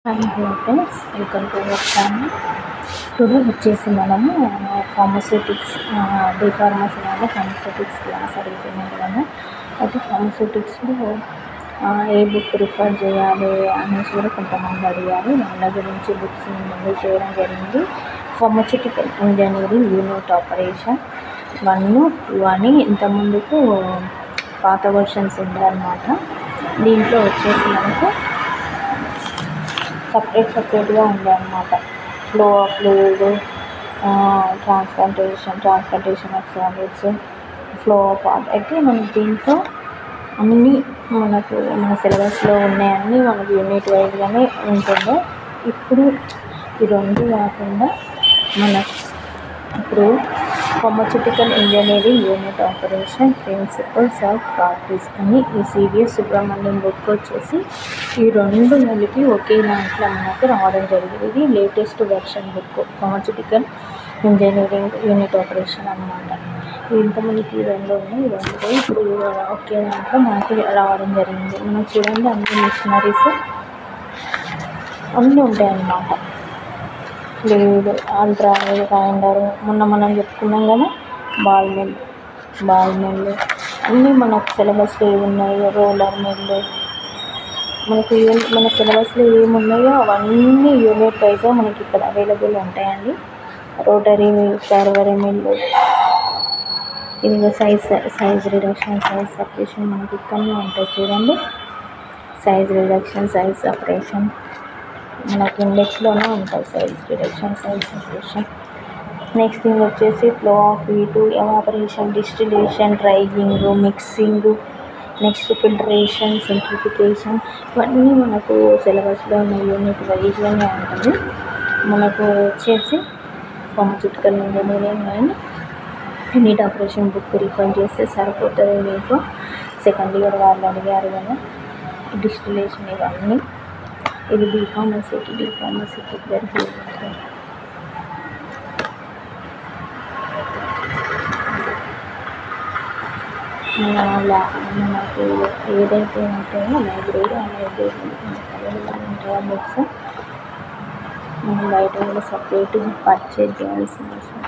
Hello friends, welcome to our channel. Today వచ్చేసి మనము pharmaceutics D pharmacy అంటే pharmaceutics class అడుగుతున్నాం కదా. అయితే ఫార్మస్యూటిక్స్లో ఏ బుక్ రిఫర్ చేయాలి అనేసి కూడా కొంతమంది అడిగారు. వాళ్ళ గురించి బుక్స్ ముందు చేయడం జరిగింది. ఫార్మస్యూటికల్ ఇంజనీరింగ్ యూనిట్ ఆపరేషన్ 1, 2 అని ఇంతకుముందుకు పాత వర్షన్స్ ఉందన్నమాట. దీంట్లో వచ్చేసి మనకు సపరేట్గా ఉంది అన్నమాట. Flow of fluid, transplantation of solids, flow of అయితే మనకి దీంట్లో అన్నీ మనకు మన సిలబస్లో ఉన్నాయన్నీ మనకు యూనిట్ వైజ్గానే ఉంటుంది. ఇప్పుడు ఈ రెండు కాకుండా మనకు ఇప్పుడు pharmaceutical engineering unit operation principles of practice అని ఈ సివిఎస్ సుబ్రహ్మణ్యం బుక్ వచ్చేసి ఈ రెండు కలిపి ఒకే దాంట్లో మనకు రావడం జరిగింది. ఇది latest version book pharmaceutical engineering unit operation అన్నమాట. ఇంతమందికి రెండు ఉన్నాయి. ఈ రెండు ఇప్పుడు ఒకే దాంట్లో మనకి రావడం జరిగింది. మనం చూడండి, అన్ని మిషనరీస్ అన్నీ ఉంటాయి అన్నమాట. ఫ్లూయిడ్, అల్ట్రా గ్రైండర్, మొన్న మనం చెప్పుకున్నాం కదా, బాల్ మిల్ అన్నీ మనకు సిలబస్లో ఏమి ఉన్నాయో, రోలర్ మిల్ మనకి మన సిలబస్లో ఏమున్నాయో అవన్నీ యూనిట్ వైజ్గా మనకి ఇక్కడ అవైలబుల్ ఉంటాయండి. రోటరీ మిల్, సర్వరీ మిల్, ఇది సైజ్ రిడక్షన్, సైజ్ సపరేషన్ మనకి ఇక్కడనే ఉంటాయి. చూడండి, సైజ్ రిడక్షన్, సైజ్ సపరేషన్ మనకి ఇండెక్స్లోనే ఉంటాయి. Size reduction, size separation. Next thing వచ్చేసి flow of heat, evaporation, distillation, drying, mixing, next filtration, simplification ఇవన్నీ మనకు సిలబస్లో ఉన్న యూనిట్ వైజ్గానే ఉంటుంది. మనకు వచ్చేసి pharmaceutical engineering and unit operation book refer చేస్తే సరిపోతుంది. మీకు సెకండ్ ఇయర్ వాళ్ళు అడిగారు కదా, డిస్టిలేషన్ ఇవన్నీ. ఇది డి ఫార్మసీకి వెరీ ఉంటుంది. మనకు ఏదైతే ఉంటాయో లైబ్రరీ అవైలబుల్ ఉంటాయో బుక్స్ మనం బయట కూడా సపరేట్గా పర్చేజ్ చేయాల్సిన అవసరం.